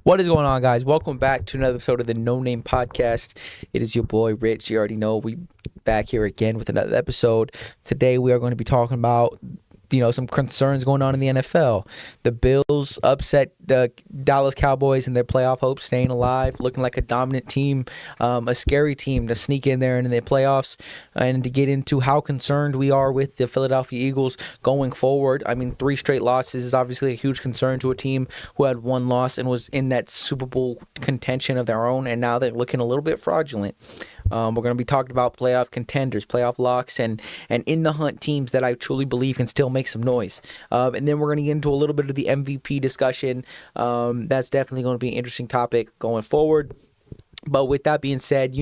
What is going on, guys? Welcome back to another episode of the No Name Podcast. It is your boy Rich. You already know we back here again with another episode. Today we are going to be talking about some concerns going on in the NFL. The Bills upset the Dallas Cowboys and their playoff hopes, staying alive, looking like a dominant team, a scary team to sneak in there in the playoffs, and to get into how concerned we are with the Philadelphia Eagles going forward. I mean, 3 straight losses is obviously a huge concern to a team who had 1 loss and was in that Super Bowl contention of their own, and now they're looking a little bit fraudulent. We're going to be talking about playoff contenders, playoff locks, and in the hunt teams that I truly believe can still make some noise. And then we're going to get into a little bit of the MVP discussion. That's definitely going to be an interesting topic going forward. But with that being said,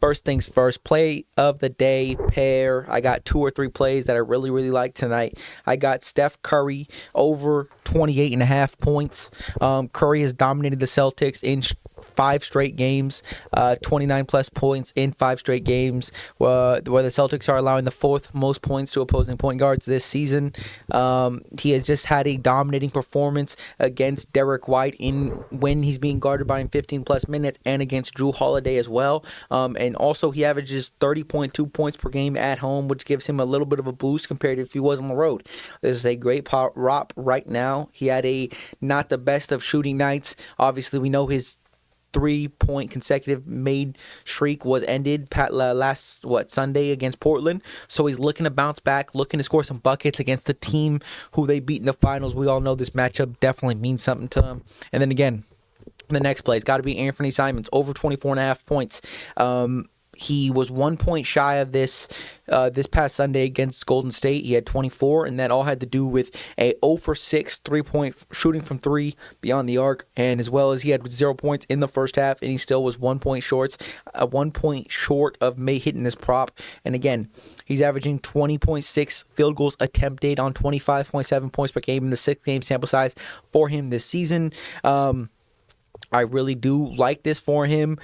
first things first, play of the day pair. I got 2 or 3 plays that I really, really like tonight. I got Steph Curry over 28.5 points. Curry has dominated the Celtics in 5 straight games, 29 plus points in 5 straight games, where the Celtics are allowing the 4th most points to opposing point guards this season. He has just had a dominating performance against Derek White when he's being guarded by him 15 plus minutes, and against Drew Holiday as well. And also he averages 30.2 points per game at home, which gives him a little bit of a boost compared to if he was on the road. This is a great prop right now. He had not the best of shooting nights. Obviously, we know his 3-point consecutive made streak was ended last Sunday against Portland. So he's looking to bounce back, looking to score some buckets against the team who they beat in the finals. We all know this matchup definitely means something to him. And then again, the next play has got to be Anthony Simons, over 24.5 points. He was 1 point shy of this past Sunday against Golden State. He had 24, and that all had to do with a 0 for 6 3-point shooting from 3 beyond the arc, and as well as he had 0 points in the first half, and he still was 1 point short of hitting this prop. And again, he's averaging 20.6 field goals attempted on 25.7 points per game in the 6-game sample size for him this season. I really do like this for him.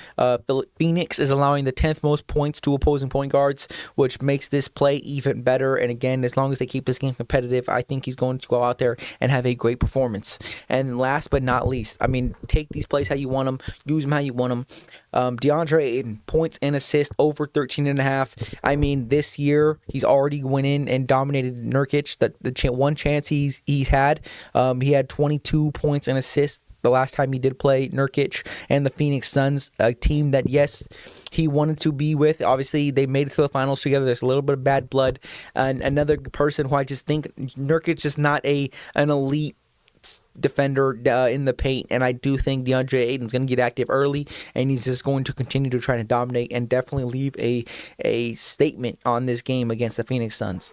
Phoenix is allowing the 10th most points to opposing point guards, which makes this play even better. And again, as long as they keep this game competitive, I think he's going to go out there and have a great performance. And last but not least, take these plays how you want them, use them how you want them. DeAndre Ayton, points and assists over 13.5. This year he's already went in and dominated Nurkic. The one chance he's had, he had 22 points and assists the last time he did play Nurkic and the Phoenix Suns, a team that, yes, he wanted to be with. Obviously, they made it to the finals together. There's a little bit of bad blood. And another person who I just think Nurkic is not an elite defender in the paint, and I do think DeAndre Ayton's going to get active early, and he's just going to continue to try to dominate and definitely leave a statement on this game against the Phoenix Suns.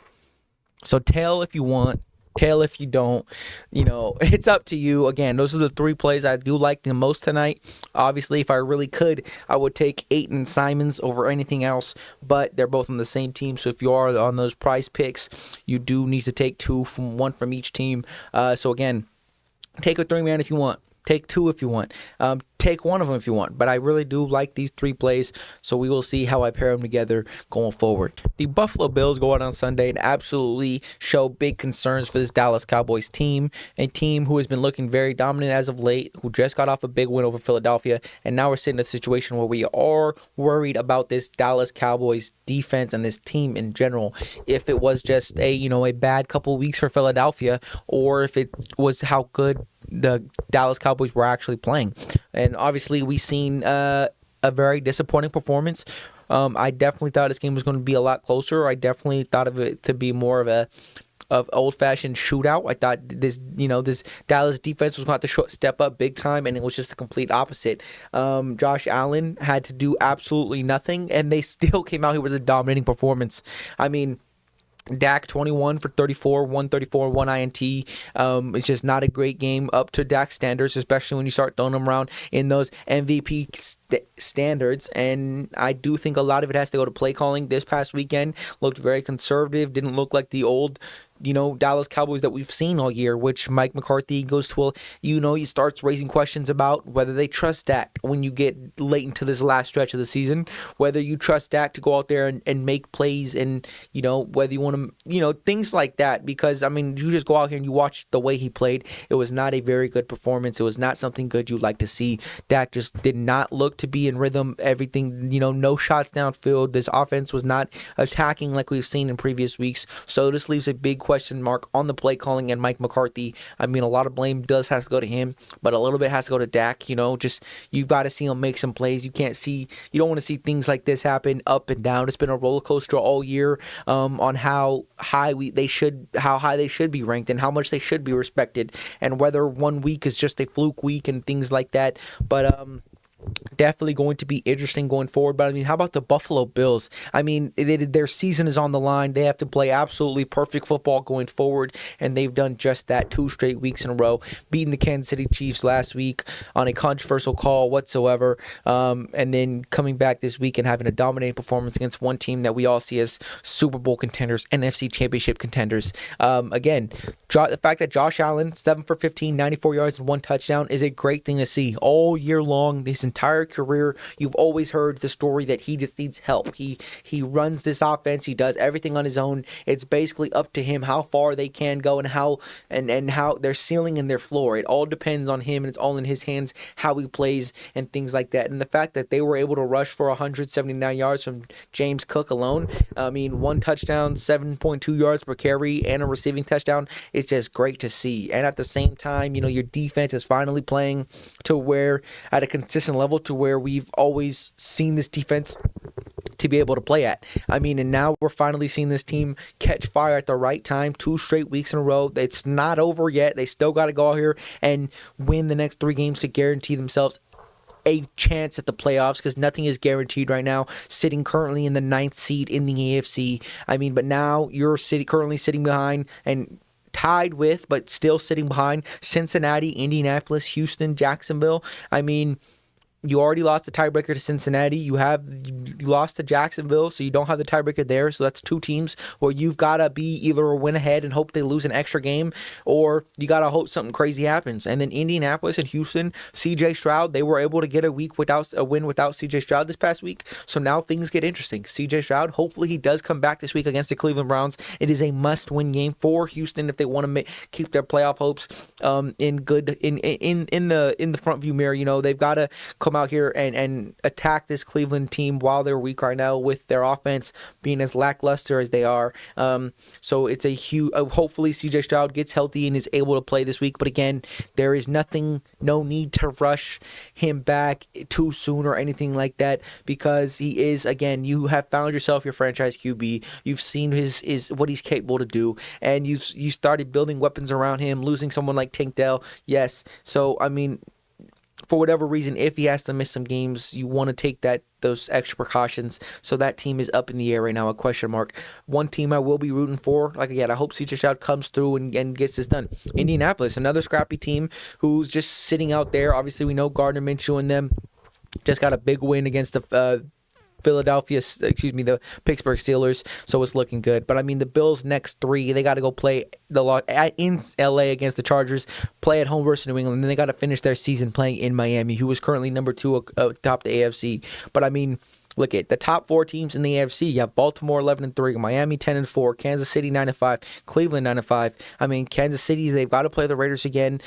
So tail if you want, tail if you don't, it's up to you. Again, those are the 3 plays I do like the most tonight. Obviously, if I really could, I would take Ayton and Simons over anything else, but they're both on the same team, so if you are on those price picks, you do need to take 1 from each team. So again, take a 3-man if you want. Take 2 if you want. Take 1 of them if you want. But I really do like these 3 plays, so we will see how I pair them together going forward. The Buffalo Bills go out on Sunday and absolutely show big concerns for this Dallas Cowboys team, a team who has been looking very dominant as of late, who just got off a big win over Philadelphia, and now we're sitting in a situation where we are worried about this Dallas Cowboys defense and this team in general. If it was just a bad couple of weeks for Philadelphia, or if it was how good the Dallas Cowboys were actually playing. And obviously we've seen a very disappointing performance. I definitely thought this game was going to be a lot closer. I definitely thought of it to be more of old-fashioned shootout. I thought this Dallas defense was going to have to step up big time, and it was just the complete opposite. Josh Allen had to do absolutely nothing, and they still came out here with a dominating performance. Dak 21 for 34, 134, 1 INT. It's just not a great game up to Dak's standards, especially when you start throwing them around in those MVP standards, and I do think a lot of it has to go to play calling. This past weekend looked very conservative, didn't look like the old Dallas Cowboys that we've seen all year, which Mike McCarthy goes to, he starts raising questions about whether they trust Dak when you get late into this last stretch of the season, whether you trust Dak to go out there and make plays, and, whether you want to, things like that. Because, you just go out here and you watch the way he played. It was not a very good performance. It was not something good you'd like to see. Dak just did not look to be in rhythm. Everything, no shots downfield. This offense was not attacking like we've seen in previous weeks. So this leaves a big question mark on the play calling and Mike McCarthy. A lot of blame does have to go to him, but a little bit has to go to Dak. Just you've got to see him make some plays. You don't want to see things like this happen up and down. It's been a roller coaster all year on how high they should be ranked and how much they should be respected, and whether one week is just a fluke week and things like that. But definitely going to be interesting going forward. But how about the Buffalo Bills? Their season is on the line. They have to play absolutely perfect football going forward, and they've done just that 2 straight weeks in a row, beating the Kansas City Chiefs last week on a controversial call whatsoever, and then coming back this week and having a dominating performance against one team that we all see as Super Bowl contenders, NFC Championship contenders. Again, the fact that Josh Allen, 7 for 15, 94 yards and 1 touchdown is a great thing to see all year long. This entire career, you've always heard the story that he just needs help. He runs this offense. He does everything on his own. It's basically up to him how far they can go and how their ceiling and their floor. It all depends on him, and it's all in his hands how he plays and things like that. And the fact that they were able to rush for 179 yards from James Cook alone, 1 touchdown, 7.2 yards per carry, and a receiving touchdown, it's just great to see. And at the same time, your defense is finally playing to where at a consistent level to where we've always seen this defense to be able to play at. And now we're finally seeing this team catch fire at the right time, 2 straight weeks in a row. It's not over yet. They still got to go out here and win the next 3 games to guarantee themselves a chance at the playoffs, because nothing is guaranteed right now, sitting currently in the 9th seed in the AFC. But now you're currently sitting behind and tied with, but still sitting behind Cincinnati, Indianapolis, Houston, Jacksonville. You already lost the tiebreaker to Cincinnati. You lost to Jacksonville, so you don't have the tiebreaker there. So that's 2 teams where you've got to be either a win ahead and hope they lose an extra game, or you got to hope something crazy happens. And then Indianapolis and Houston, CJ Stroud, they were able to get a win without CJ Stroud this past week. So now things get interesting. CJ Stroud, hopefully he does come back this week against the Cleveland Browns. It is a must-win game for Houston if they want to keep their playoff hopes in the front view mirror. They've got to come out here and attack this Cleveland team while they're weak right now, with their offense being as lackluster as they are. So it's a huge. Hopefully, CJ Stroud gets healthy and is able to play this week. But again, there is no need to rush him back too soon or anything like that, because he is, again, you have found yourself your franchise QB. You've seen what he's capable to do, and you started building weapons around him. Losing someone like Tank Dell, yes. So for whatever reason, if he has to miss some games, you want to take those extra precautions. So that team is up in the air right now, a question mark. One team I will be rooting for, I hope CJ Stroud comes through and gets this done. Indianapolis, another scrappy team who's just sitting out there. Obviously, we know Gardner Minshew and them just got a big win against the Pittsburgh Steelers, so it's looking good. But the Bills' next 3, they got to go play in LA against the Chargers, play at home versus New England, and then they got to finish their season playing in Miami, who is currently number 2 atop the AFC. But look at the top 4 teams in the AFC. You have Baltimore 11-3, Miami 10-4, Kansas City 9-5, Cleveland 9-5. Kansas City, they've got to play the Raiders again.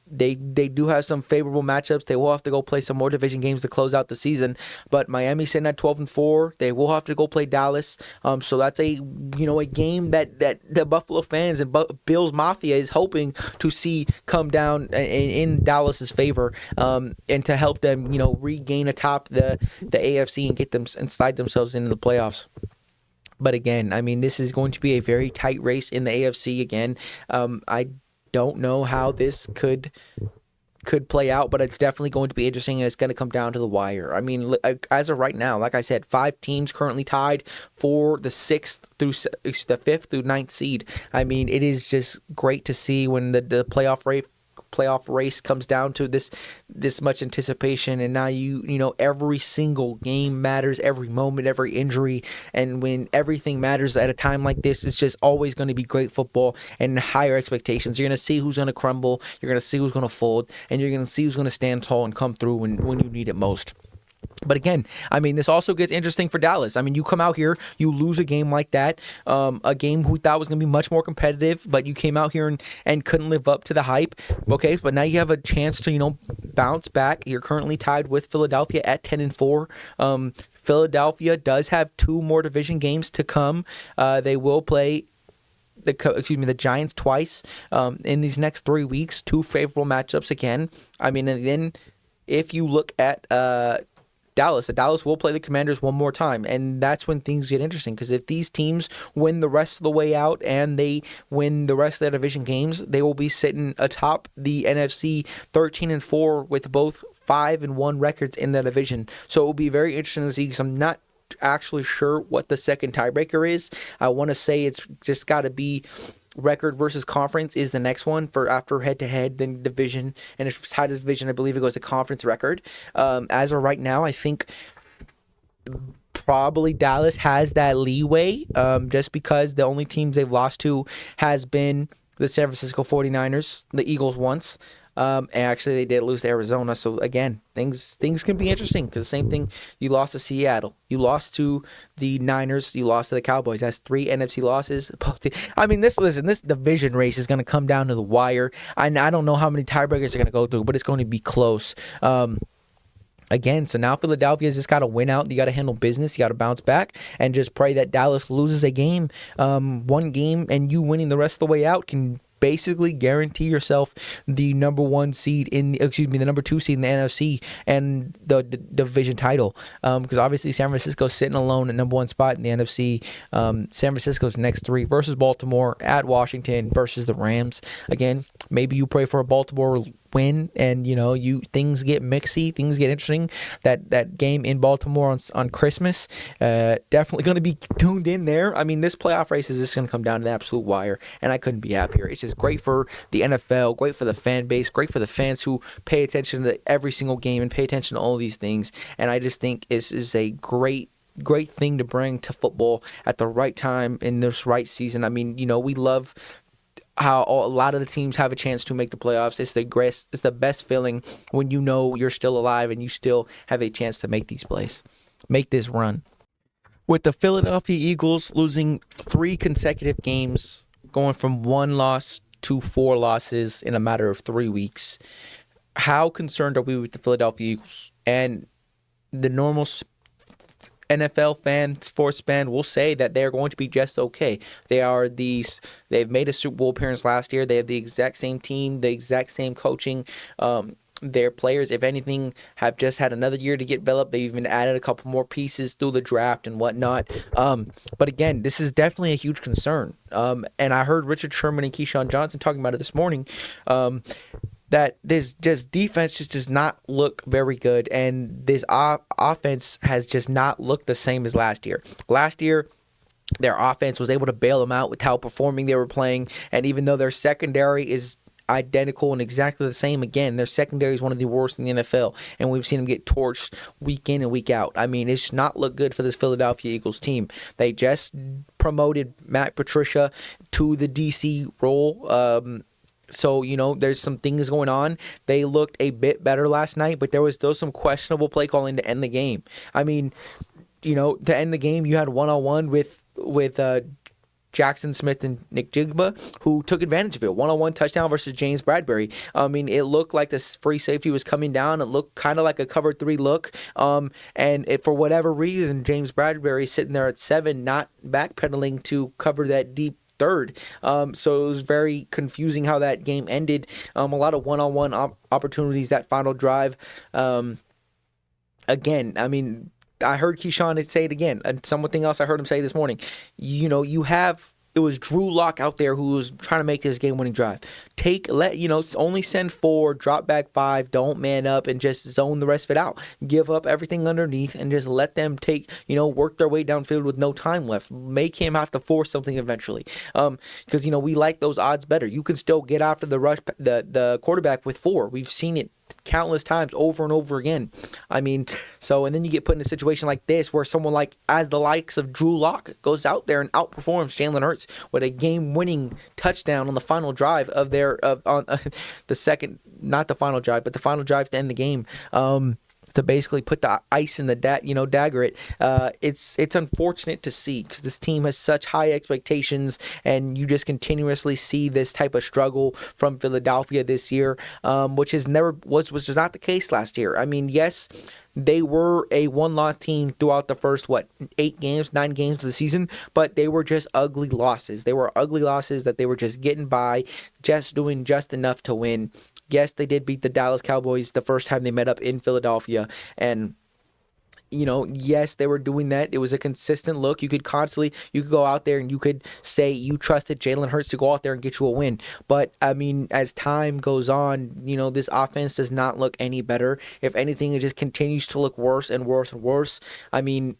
They do have some favorable matchups. They will have to go play some more division games to close out the season. But Miami's sitting at 12-4. They will have to go play Dallas. So that's a game that the Buffalo fans and Bills Mafia is hoping to see come down in Dallas's favor, and to help them regain atop the AFC and get them and slide themselves into the playoffs. But again, this is going to be a very tight race in the AFC again. I don't know how this could play out, but it's definitely going to be interesting, and it's going to come down to the wire. As of right now, like I said, 5 teams currently tied for the 5th through 9th seed. It is just great to see when the playoff playoff race comes down to this much anticipation, and now you know every single game matters, every moment, every injury, and when everything matters at a time like this, it's just always going to be great football and higher expectations. You're going to see who's going to crumble, you're going to see who's going to fold, and you're going to see who's going to stand tall and come through when you need it most. But again, I mean, this also gets interesting for Dallas. I mean, you come out here, you lose a game like that, a game we thought was going to be much more competitive, but you came out here and couldn't live up to the hype. Okay, but now you have a chance to, you know, bounce back. You're currently tied with Philadelphia at 10-4. Philadelphia does have 2 more division games to come. They will play the Giants twice in these next 3 weeks. 2 favorable matchups again. I mean, and then if you look at Dallas will play the Commanders one more time, and that's when things get interesting, because if these teams win the rest of the way out and they win the rest of their division games, they will be sitting atop the NFC 13-4 with both 5-1 records in that division. So it will be very interesting to see, because I'm not actually sure what the second tiebreaker is. I want to say it's just got to be record versus conference is the next one for after head-to-head, then division, and if it's tied to division, I believe it goes to conference record. As of right now, I think probably Dallas has that leeway, just because the only teams they've lost to has been the San Francisco 49ers, the Eagles once, and actually they did lose to Arizona. So again, things can be interesting, because the same thing, you lost to Seattle, you lost to the Niners, you lost to the Cowboys. That's 3 NFC losses. I mean, this division race is going to come down to the wire. I don't know how many tiebreakers are going to go through, but it's going to be close. Again, so now Philadelphia's just got to win out. You got to handle business. You got to bounce back and just pray that Dallas loses a game, one game, and you winning the rest of the way out can basically guarantee yourself the number 2 seed in the NFC and the division title. Because obviously San Francisco's sitting alone at number 1 spot in the NFC. San Francisco's next 3 versus Baltimore, at Washington, versus the Rams. Again, maybe you pray for a Baltimore win, and you know things get mixy, things get interesting. That game in Baltimore on Christmas, definitely going to be tuned in there. I mean, this playoff race is just going to come down to the absolute wire, and I couldn't be happier. It's just great for the NFL, great for the fan base, great for the fans who pay attention to every single game and pay attention to all these things. And I just think this is a great thing to bring to football at the right time in this right season. I mean, you know, we love how a lot of the teams have a chance to make the playoffs. It's the best feeling when you know you're still alive and you still have a chance to make this run. With the Philadelphia Eagles losing 3 consecutive games, going from 1 loss to 4 losses in a matter of 3 weeks, how concerned are we with the Philadelphia Eagles? And the normal NFL fan, sports fan will say that they're going to be just okay. They've made a Super Bowl appearance last year. They have the exact same team, the exact same coaching. Their players, if anything, have just had another year to get developed. They've even added a couple more pieces through the draft and whatnot. But again, this is definitely a huge concern. And I heard Richard Sherman and Keyshawn Johnson talking about it this morning. That this just defense just does not look very good, and this offense has just not looked the same as last year. Last year, their offense was able to bail them out with how performing they were playing, and even though their secondary is identical and exactly the same, again, their secondary is one of the worst in the NFL, and we've seen them get torched week in and week out. I mean, it's not look good for this Philadelphia Eagles team. They just promoted Matt Patricia to the DC role. So, you know, there's some things going on. They looked a bit better last night, but there was still some questionable play calling to end the game. I mean, you know, to end the game, you had one-on-one with Jackson Smith and Nick Jigba, who took advantage of it. One-on-one touchdown versus James Bradbury. I mean, it looked like the free safety was coming down. It looked kind of like a cover 3 look. For whatever reason, James Bradbury sitting there at 7, not backpedaling to cover that deep third. So it was very confusing how that game ended. A lot of one-on-one opportunities that final drive. Again, I mean, I heard Keyshawn say it again. And something else I heard him say this morning. You know, you have it was Drew Lock out there who was trying to make this game-winning drive. Only send 4, drop back 5, don't man up, and just zone the rest of it out. Give up everything underneath and just let them work their way downfield with no time left. Make him have to force something eventually. Because we like those odds better. You can still get after the quarterback with 4. We've seen it countless times over and over again. And then you get put in a situation like this where someone as the likes of Drew Lock goes out there and outperforms Jalen Hurts with a game-winning touchdown on the final drive of the second, not the final drive, but the final drive to end the game. To basically put the ice in the dagger it. It's unfortunate to see because this team has such high expectations, and you just continuously see this type of struggle from Philadelphia this year, which was not the case last year. Yes, they were a one-loss team throughout the first 9 games of the season, but they were just ugly losses. They were ugly losses that they were just getting by, just doing just enough to win. Yes, they did beat the Dallas Cowboys the first time they met up in Philadelphia, and yes, they were doing that. It was a consistent look. You could go out there and you could say you trusted Jalen Hurts to go out there and get you a win. But as time goes on, this offense does not look any better. If anything, it just continues to look worse and worse and worse. When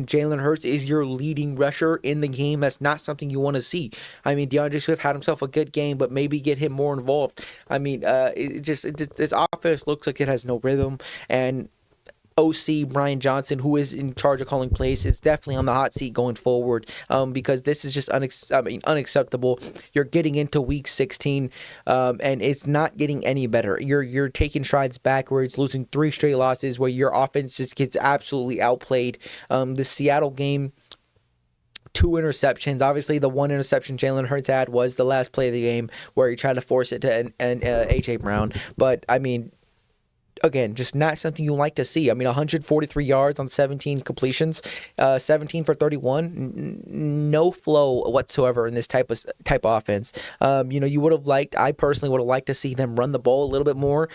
Jalen Hurts is your leading rusher in the game, that's not something you want to see. DeAndre Swift had himself a good game, but maybe get him more involved. This offense looks like it has no rhythm, and OC Brian Johnson, who is in charge of calling plays, is definitely on the hot seat going forward, because this is just unacceptable. You're getting into week 16, and it's not getting any better. You're taking strides backwards, losing 3 straight losses where your offense just gets absolutely outplayed. The Seattle game, 2 interceptions. Obviously, the 1 interception Jalen Hurts had was the last play of the game where he tried to force it to A.J. Brown. But, again, just not something you like to see. 143 yards on 17 completions, 17 for 31, no flow whatsoever in this type of offense. I personally would have liked to see them run the ball a little bit more,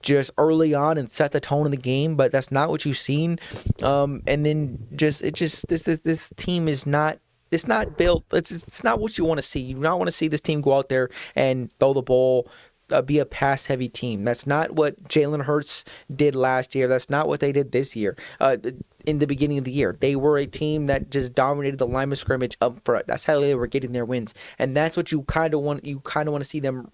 just early on and set the tone of the game, but that's not what you've seen. And then this team is not. It's not built. It's not what you want to see. You don't want to see this team go out there and throw the ball. Be a pass-heavy team. That's not what Jalen Hurts did last year. That's not what they did this year. In the beginning of the year, they were a team that just dominated the line of scrimmage up front. That's how they were getting their wins, and that's what you kind of want. You kind of want to see them,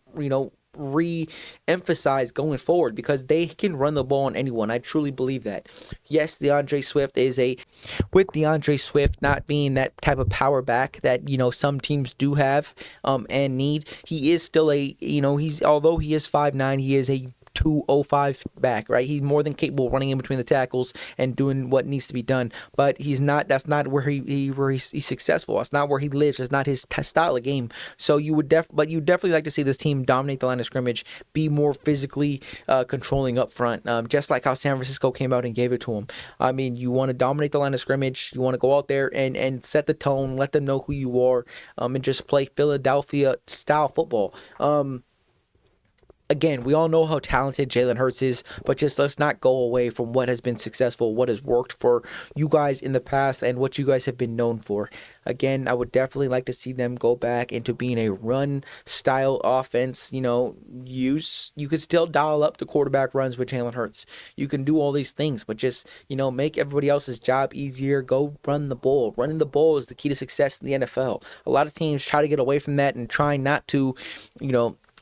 re-emphasize going forward, because they can run the ball on anyone. I truly believe that. Yes, DeAndre Swift with DeAndre Swift not being that type of power back that some teams do have and need. He is still although he is 5'9", he is a 205 back, right? He's more than capable of running in between the tackles and doing what needs to be done. But he's not. That's not where he's successful. That's not where he lives. That's not his style of game. So you definitely like to see this team dominate the line of scrimmage, be more physically controlling up front, just like how San Francisco came out and gave it to him. You want to dominate the line of scrimmage. You want to go out there and set the tone, let them know who you are, and just play Philadelphia style football. Again, we all know how talented Jalen Hurts is, but just let's not go away from what has been successful, what has worked for you guys in the past, and what you guys have been known for. Again, I would definitely like to see them go back into being a run-style offense. You could still dial up the quarterback runs with Jalen Hurts. You can do all these things, but just, make everybody else's job easier. Go run the ball. Running the ball is the key to success in the NFL. A lot of teams try to get away from that and try not to,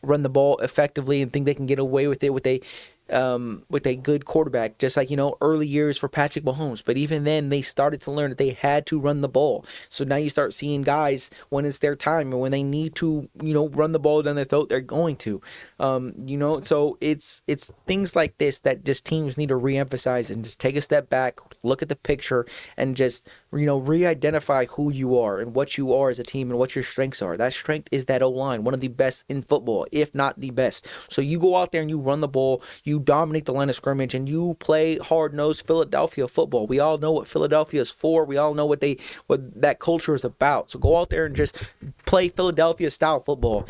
run the ball effectively and think they can get away with it with a good quarterback, just like early years for Patrick Mahomes. But even then, they started to learn that they had to run the ball. So now you start seeing guys when it's their time and when they need to run the ball down their throat, they're going to. So it's things like this that just teams need to reemphasize and just take a step back, look at the picture, and just re-identify who you are and what you are as a team and what your strengths are. That strength is that O-line, one of the best in football, if not the best. So you go out there and you run the ball, you dominate the line of scrimmage, and you play hard-nosed Philadelphia football. We all know what Philadelphia is for. We all know what that culture is about. So go out there and just play Philadelphia-style football.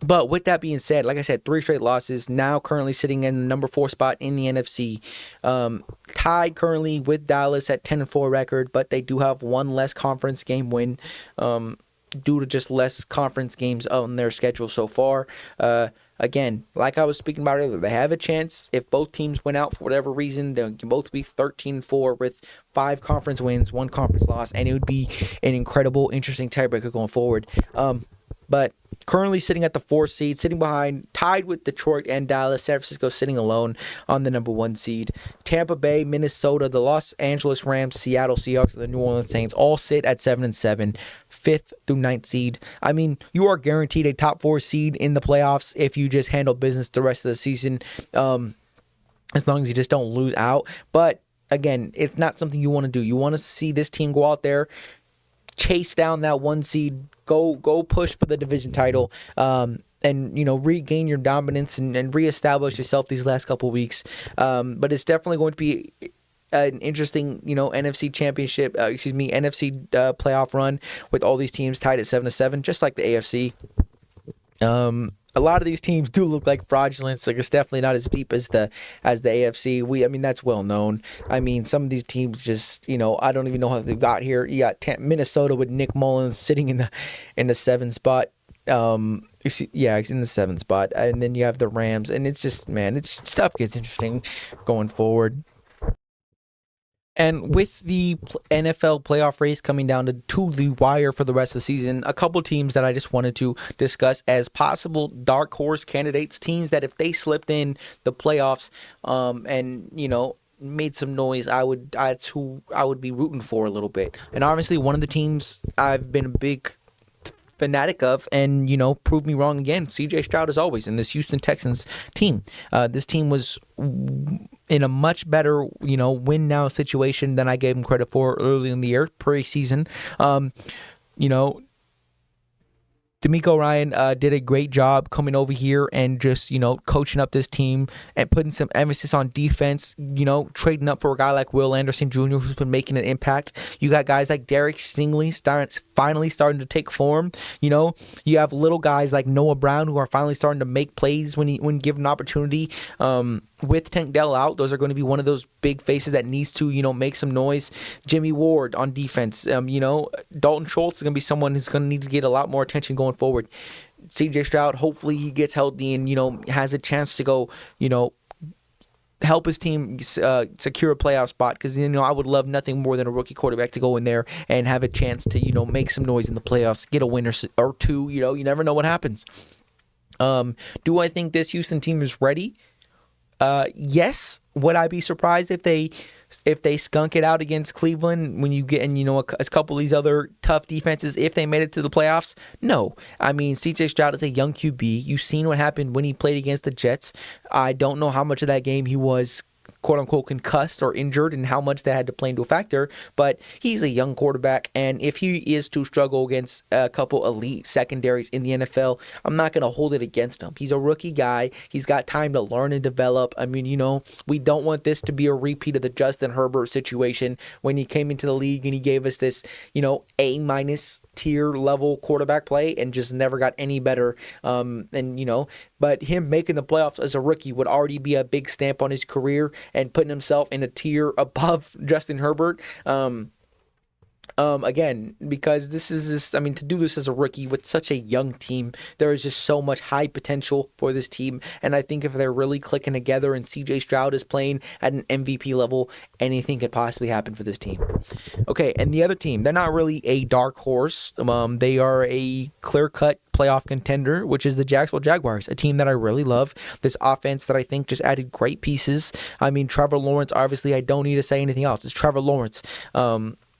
But with that being said, like I said, 3 straight losses. Now currently sitting in the number 4 spot in the NFC, tied currently with Dallas at 10-4 record, but they do have one less conference game win, due to just less conference games on their schedule so far. Again, like I was speaking about earlier, they have a chance if both teams win out for whatever reason. They can both be 13-4 with 5 conference wins, 1 conference loss, and it would be an incredible, interesting tiebreaker going forward. But currently sitting at the 4th seed, sitting behind, tied with Detroit and Dallas. San Francisco sitting alone on the number 1 seed. Tampa Bay, Minnesota, the Los Angeles Rams, Seattle Seahawks, and the New Orleans Saints all sit at 7-7, 5th through 9th seed. I mean, you are guaranteed a top 4 seed in the playoffs if you just handle business the rest of the season, as long as you just don't lose out. But again, it's not something you want to do. You want to see this team go out there, chase down that 1 seed, go push for the division title, and regain your dominance and reestablish yourself these last couple weeks. But it's definitely going to be an interesting NFC championship, NFC playoff run with all these teams tied at 7-7, just like the AFC. A lot of these teams do look like fraudulence. Like, it's definitely not as deep as the AFC. That's well known. I mean, some of these teams just, I don't even know how they got here. You got Minnesota with Nick Mullins sitting in the 7th spot. He's in the 7th spot, and then you have the Rams, and it's just, man, stuff gets interesting going forward. And with the NFL playoff race coming down to the wire for the rest of the season, a couple teams that I just wanted to discuss as possible dark horse candidates, teams that if they slipped in the playoffs, and made some noise, that's who I would be rooting for a little bit. And obviously, one of the teams I've been a big fanatic of, and proved me wrong again, CJ Stroud as always, in this Houston Texans team. This team was in a much better win now situation than I gave him credit for early in the year, preseason. D'Amico Ryan did a great job coming over here and just, coaching up this team and putting some emphasis on defense, trading up for a guy like Will Anderson Jr., who's been making an impact. You got guys like Derek Stingley finally starting to take form. You have little guys like Noah Brown who are finally starting to make plays when given an opportunity. With Tank Dell out, those are going to be one of those big faces that needs to, make some noise. Jimmy Ward on defense. Dalton Schultz is going to be someone who's going to need to get a lot more attention going forward. CJ Stroud, hopefully he gets healthy and, has a chance to go, help his team secure a playoff spot, because I would love nothing more than a rookie quarterback to go in there and have a chance to make some noise in the playoffs, get a win or two. You never know what happens. Do I think this Houston team is ready? Yes. Would I be surprised if they skunk it out against Cleveland when you get in, a couple of these other tough defenses, if they made it to the playoffs? No. I mean, CJ Stroud is a young QB. You've seen what happened when he played against the Jets. I don't know how much of that game he was quote-unquote concussed or injured and how much that had to play into a factor, but he's a young quarterback, and if he is to struggle against a couple elite secondaries in the NFL, I'm not going to hold it against him. He's a rookie guy. He's got time to learn and develop. I mean, we don't want this to be a repeat of the Justin Herbert situation when he came into the league and he gave us this, A- tier level quarterback play and just never got any better. But him making the playoffs as a rookie would already be a big stamp on his career and putting himself in a tier above Justin Herbert. Again, because to do this as a rookie with such a young team, there is just so much high potential for this team. And I think if they're really clicking together and CJ Stroud is playing at an MVP level, anything could possibly happen for this team. Okay, and the other team, they're not really a dark horse. They are a clear-cut playoff contender, which is the Jacksonville Jaguars, a team that I really love. This offense that I think just added great pieces. I mean, Trevor Lawrence, obviously, I don't need to say anything else. It's Trevor Lawrence.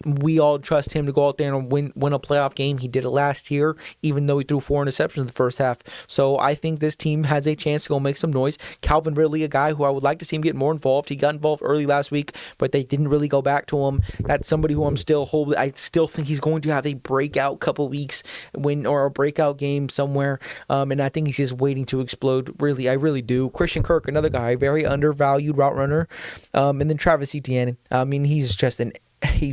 We all trust him to go out there and win a playoff game. He did it last year, even though he threw 4 interceptions in the first half. So I think this team has a chance to go make some noise. Calvin Ridley, a guy who I would like to see him get more involved. He got involved early last week, but they didn't really go back to him. That's somebody who I still think he's going to have a breakout couple weeks or a breakout game somewhere. And I think he's just waiting to explode. Really, I really do. Christian Kirk, another guy, very undervalued route runner. And then Travis Etienne. I mean, he's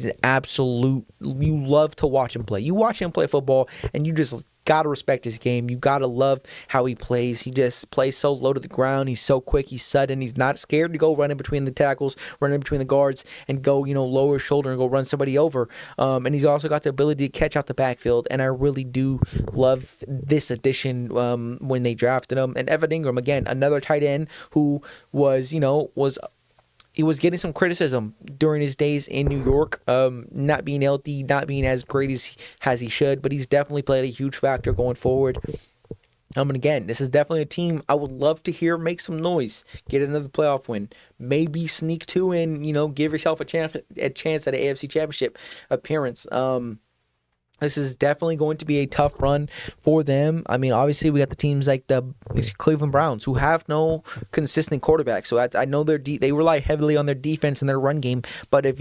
an absolute, you love to watch him play. You watch him play football and you just gotta respect his game. You gotta love how he plays. He just plays so low to the ground. He's so quick. He's sudden. He's not scared to go run in between the tackles, run in between the guards, and go, lower shoulder and go run somebody over. And he's also got the ability to catch out the backfield. And I really do love this addition when they drafted him. And Evan Ingram, again, another tight end who was he was getting some criticism during his days in New York, not being healthy, not being as great as he should, but he's definitely played a huge factor going forward. And again, this is definitely a team I would love to hear make some noise, get another playoff win, maybe sneak two and, give yourself a chance at an AFC Championship appearance. This is definitely going to be a tough run for them. I mean, obviously, we got the teams like the Cleveland Browns who have no consistent quarterback. So I know they rely heavily on their defense and their run game. But if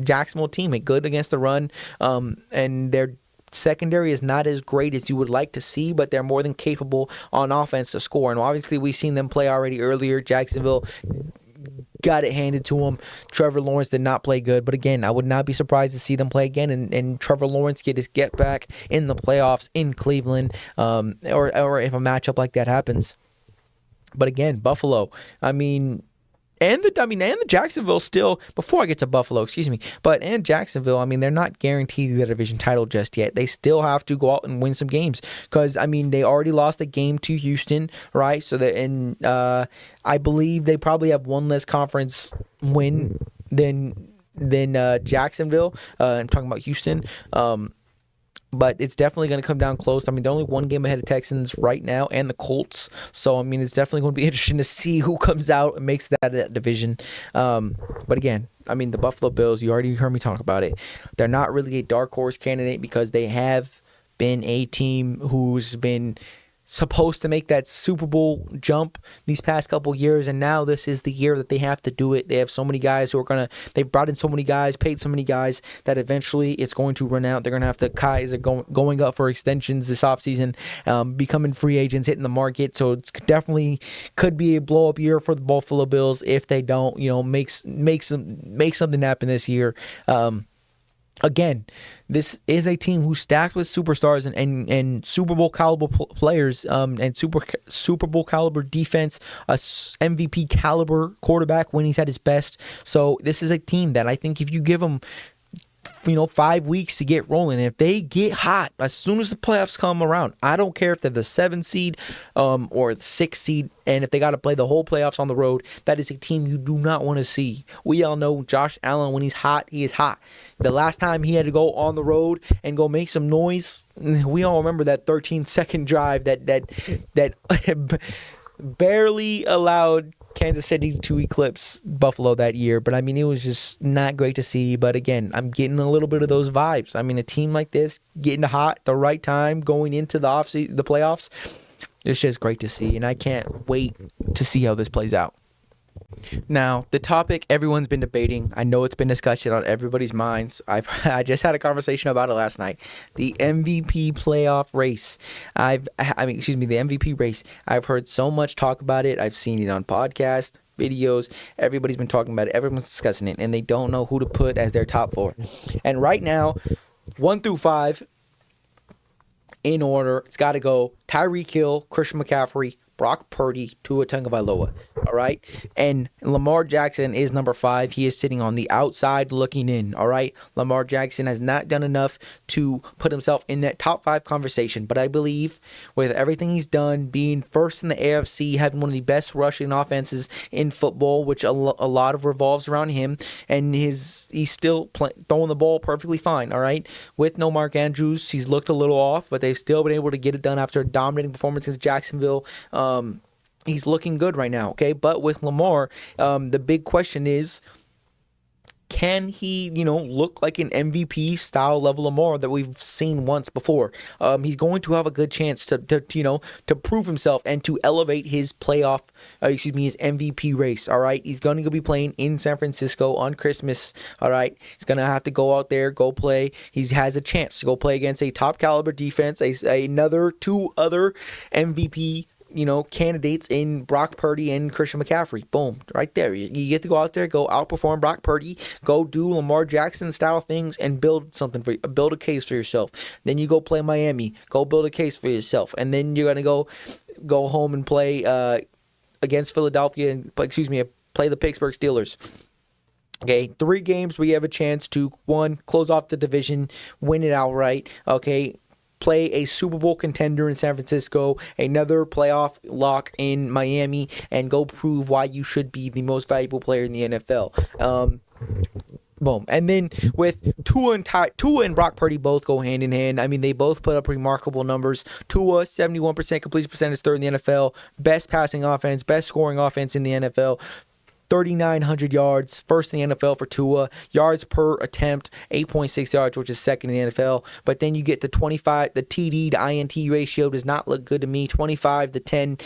Jacksonville team is good against the run, and their secondary is not as great as you would like to see, but they're more than capable on offense to score. And obviously, we've seen them play already earlier. Jacksonville got it handed to him. Trevor Lawrence did not play good, but again, I would not be surprised to see them play again and Trevor Lawrence get his get back in the playoffs in Cleveland, or if a matchup like that happens. But again, Buffalo, and the Jacksonville still, before I get to Buffalo, and Jacksonville, they're not guaranteed the division title just yet. They still have to go out and win some games because, they already lost a game to Houston, right? So I believe they probably have one less conference win than Jacksonville. I'm talking about Houston. But it's definitely going to come down close. They're only one game ahead of Texans right now and the Colts. So, it's definitely going to be interesting to see who comes out and makes that division. But again, the Buffalo Bills, you already heard me talk about it. They're not really a dark horse candidate because they have been a team who's been supposed to make that Super Bowl jump these past couple years, and now this is the year that they have to do it. They have so many guys they've brought in so many guys, paid so many guys that eventually it's going to run out. They're going to have the guys that are going up for extensions this offseason, becoming free agents, hitting the market. So it's definitely could be a blow up year for the Buffalo Bills if they don't, make something happen this year. Again, this is a team who's stacked with superstars and Super Bowl caliber players, and Super Bowl caliber defense, a MVP caliber quarterback when he's at his best. So this is a team that I think if you give them 5 weeks to get rolling, and if they get hot as soon as the playoffs come around, I don't care if they're the 7th seed or the 6th seed, and if they got to play the whole playoffs on the road, that is a team you do not want to see. We all know Josh Allen, when he's hot, he is hot. The last time he had to go on the road and go make some noise, we all remember that 13-second drive that barely allowed Kansas City to eclipse Buffalo that year. But it was just not great to see. But again, I'm getting a little bit of those vibes. A team like this getting hot at the right time, going into the playoffs, it's just great to see, and I can't wait to see how this plays out. Now, the topic everyone's been debating, I know it's been discussion on everybody's minds. I just had a conversation about it last night. The MVP playoff race. The MVP race. I've heard so much talk about it. I've seen it on podcasts, videos. Everybody's been talking about it. Everyone's discussing it, and they don't know who to put as their top 4. And right now, 1 through 5, in order, it's got to go Tyreek Hill, Christian McCaffrey, Brock Purdy, Tua Tagovailoa. All right. And Lamar Jackson is number 5. He is sitting on the outside looking in. All right. Lamar Jackson has not done enough to put himself in that top 5 conversation. But I believe with everything he's done, being first in the AFC, having one of the best rushing offenses in football, which a lot of revolves around him, and he's still throwing the ball perfectly fine. All right. With no Mark Andrews, he's looked a little off, but they've still been able to get it done after a dominating performance against Jacksonville. He's looking good right now, okay? But with Lamar, the big question is, can he, look like an MVP style level Lamar that we've seen once before? He's going to have a good chance to prove himself and to elevate his his MVP race. All right, he's going to be playing in San Francisco on Christmas. All right, he's going to have to go out there, go play. He has a chance to go play against a top caliber defense, another 2 other MVP candidates in Brock Purdy and Christian McCaffrey. Boom, right there. You get to go out there, go outperform Brock Purdy, go do Lamar Jackson style things, and build a case for yourself. Then you go play Miami, go build a case for yourself, and then you're gonna go home and play against Philadelphia and play the Pittsburgh Steelers. Okay, 3 games where you have a chance to, 1, close off the division, win it outright. Okay, play a Super Bowl contender in San Francisco, another playoff lock in Miami, and go prove why you should be the most valuable player in the NFL. Boom. And then with Tua and Brock Purdy both go hand in hand. I mean, they both put up remarkable numbers. Tua, 71% completion percentage, 3rd in the NFL. Best passing offense, best scoring offense in the NFL. 3,900 yards, 1st in the NFL for Tua. Yards per attempt, 8.6 yards, which is 2nd in the NFL. But then you get the 25, the TD to INT ratio does not look good to me. 25 to 10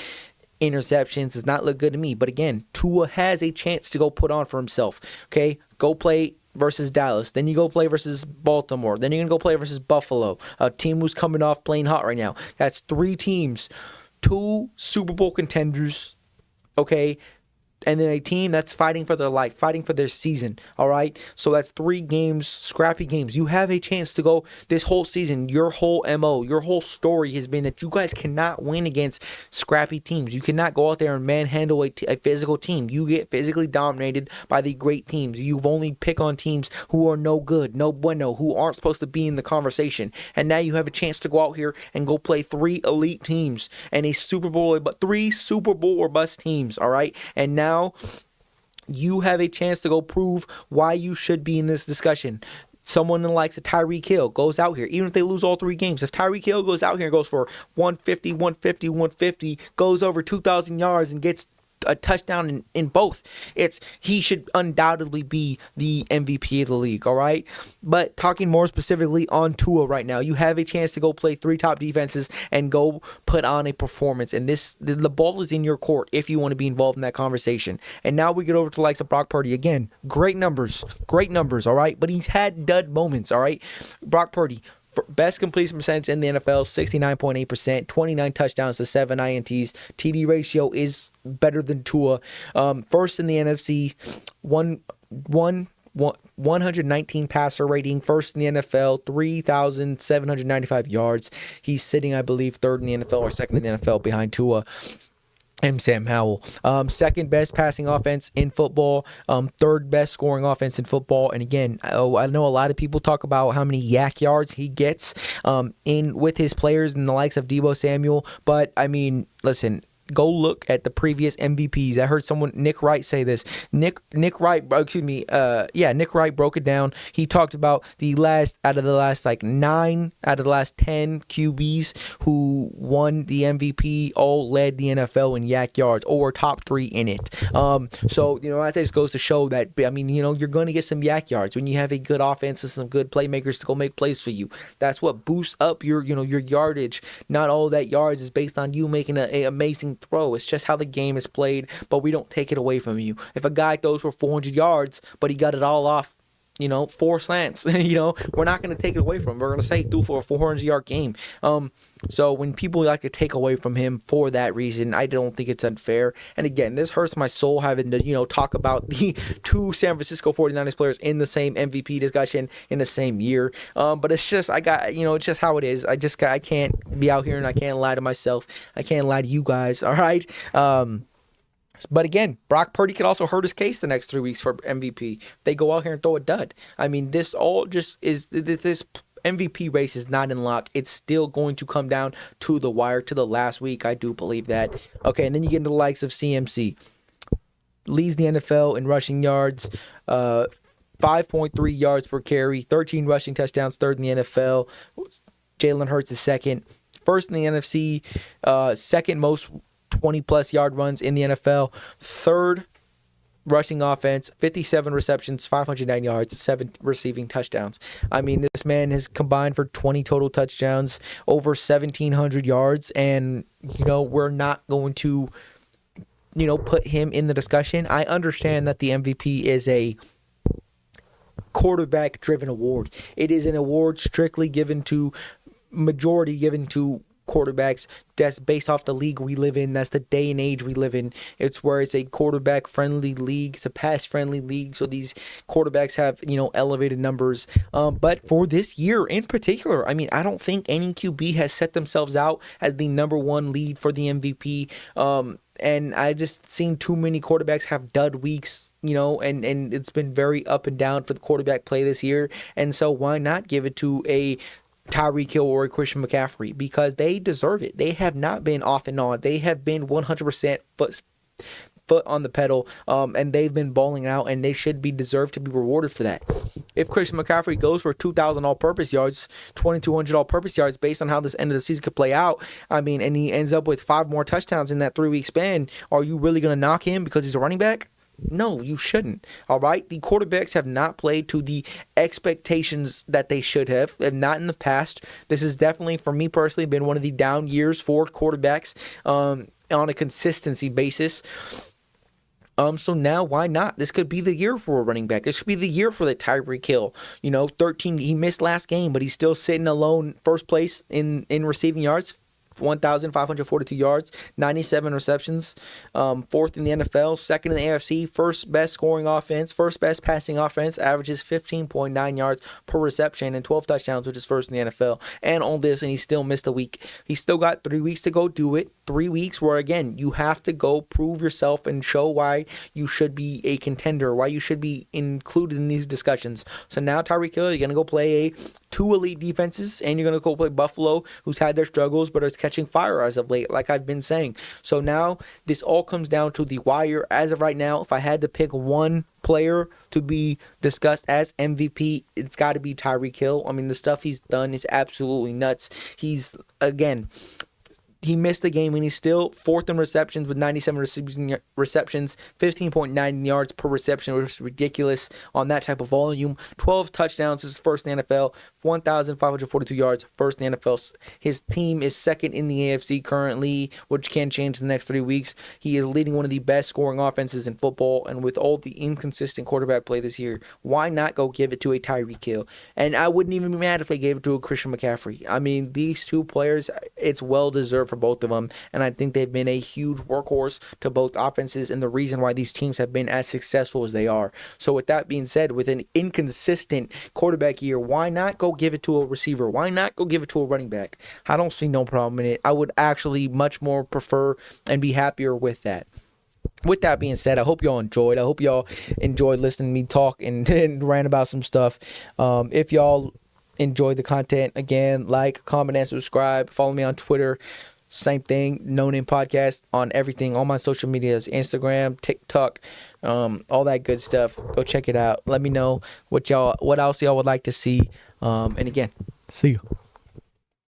interceptions does not look good to me. But again, Tua has a chance to go put on for himself. Okay, go play versus Dallas. Then you go play versus Baltimore. Then you're going to go play versus Buffalo, a team who's coming off playing hot right now. That's 3 teams, 2 Super Bowl contenders, okay, and then a team that's fighting for their life, fighting for their season, all right? So that's 3 games, scrappy games. You have a chance to go this whole season. Your whole MO, your whole story has been that you guys cannot win against scrappy teams. You cannot go out there and manhandle a physical team. You get physically dominated by the great teams. You've only pick on teams who are no good, no bueno, who aren't supposed to be in the conversation. And now you have a chance to go out here and go play 3 elite teams and 3 Super Bowl or bust teams, all right? And now you have a chance to go prove why you should be in this discussion. Someone that likes a Tyreek Hill goes out here, even if they lose all 3 games. If Tyreek Hill goes out here and goes for 150, goes over 2,000 yards and gets a touchdown in both, he should undoubtedly be the MVP of the league, all right? But talking more specifically on Tua right now, you have a chance to go play 3 top defenses and go put on a performance, and the ball is in your court if you want to be involved in that conversation. And now we get over to the likes of Brock Purdy. Again, great numbers, all right? But he's had dud moments, all right? Brock Purdy, best completion percentage in the NFL, 69.8%, 29 touchdowns to 7 INTs. TD ratio is better than Tua. First in the NFC, 119 passer rating, 1st in the NFL, 3,795 yards. He's sitting, I believe, 3rd in the NFL or 2nd in the NFL behind Tua and Sam Howell. 2nd best passing offense in football, 3rd best scoring offense in football. And again, I know a lot of people talk about how many yak yards he gets in with his players and the likes of Deebo Samuel. But I mean, listen, go look at the previous MVPs. I heard Nick Wright say this. Nick Wright broke it down. He talked about the last 9 out of the last 10 QBs who won the MVP all led the NFL in yak yards or top 3 in it. So, I think this goes to show that, I mean, you're going to get some yak yards when you have a good offense and some good playmakers to go make plays for you. That's what boosts up your yardage. Not all that yards is based on you making an amazing throw. It's just how the game is played, but we don't take it away from you. If a guy throws for 400 yards, but he got it all off, 4 slants, we're not going to take it away from him. We're going to say he threw for a 400-yard game. So when people like to take away from him for that reason, I don't think it's unfair. And again, this hurts my soul having to, talk about the 2 San Francisco 49ers players in the same MVP discussion in the same year. But it's just, it's just how it is. I can't be out here and I can't lie to myself. I can't lie to you guys. All right. But again, Brock Purdy could also hurt his case the next 3 weeks for MVP. They go out here and throw a dud. I mean, this MVP race is not in lock. It's still going to come down to the wire, to the last week. I do believe that. Okay, and then you get into the likes of CMC. Leads the NFL in rushing yards, 5.3 yards per carry, 13 rushing touchdowns, 3rd in the NFL. Jalen Hurts is 2nd. 1st in the NFC, 2nd most 20-plus yard runs in the NFL. 3rd rushing offense, 57 receptions, 509 yards, 7 receiving touchdowns. I mean, this man has combined for 20 total touchdowns, over 1,700 yards, and, we're not going to, put him in the discussion. I understand that the MVP is a quarterback-driven award. It is an award strictly given to quarterbacks. That's based off the league we live in. That's the day and age we live in. It's where it's a quarterback friendly league. It's a pass friendly league. So these quarterbacks have, elevated numbers. But for this year in particular, I mean, I don't think any QB has set themselves out as the number one lead for the MVP. And I just seen too many quarterbacks have dud weeks, and it's been very up and down for the quarterback play this year. And so why not give it to a Tyreek Hill or Christian McCaffrey, because they deserve it. They have not been off and on. They have been 100% foot on the pedal, and they've been balling out, and they should be deserved to be rewarded for that. If Christian McCaffrey goes for 2,000 all-purpose yards, 2,200 all-purpose yards, based on how this end of the season could play out, I mean, and he ends up with 5 more touchdowns in that 3-week span, are you really going to knock him because he's a running back? No, you shouldn't. All right? The quarterbacks have not played to the expectations that they should have, and not in the past. This has definitely, for me personally, been one of the down years for quarterbacks on a consistency basis. So now why not? This could be the year for a running back. This could be the year for the Tyreek Hill. 13, he missed last game, but he's still sitting alone first place in receiving yards. 1,542 yards, 97 receptions, fourth in the NFL, second in the AFC, first best scoring offense, first best passing offense, averages 15.9 yards per reception and 12 touchdowns, which is first in the NFL. And all this, and he still missed a week. He's still got 3 weeks to go do it. 3 weeks where, again, you have to go prove yourself and show why you should be a contender, why you should be included in these discussions. So now Tyreek Hill, you're going to go play 2 elite defenses, and you're going to go play Buffalo, who's had their struggles, but is catching fire as of late, like I've been saying. So now this all comes down to the wire. As of right now, if I had to pick one player to be discussed as MVP, it's got to be Tyreek Hill. I mean, the stuff he's done is absolutely nuts. He missed the game, and he's still fourth in receptions with 97 receptions, 15.9 yards per reception, which is ridiculous on that type of volume. 12 touchdowns, is first in the NFL. 1,542 yards, first in the NFL. His team is second in the AFC currently, which can change in the next 3 weeks. He is leading one of the best scoring offenses in football, and with all the inconsistent quarterback play this year, why not go give it to a Tyreek Hill? And I wouldn't even be mad if they gave it to a Christian McCaffrey. I mean, these two players, it's well-deserved for both of them, and I think they've been a huge workhorse to both offenses and the reason why these teams have been as successful as they are. So with that being said, with an inconsistent quarterback year, why not go give it to a receiver? Why not go give it to a running back? I don't see no problem in it. I would actually much more prefer and be happier with that. With that being said, I hope y'all enjoyed. I hope y'all enjoyed listening to me talk and rant about some stuff. If y'all enjoyed the content, again, like, comment, and subscribe. Follow me on Twitter. Same thing, No Name Podcast on everything, all my social medias, Instagram, TikTok, all that good stuff. Go check it out. Let me know what else y'all would like to see. And again, see you.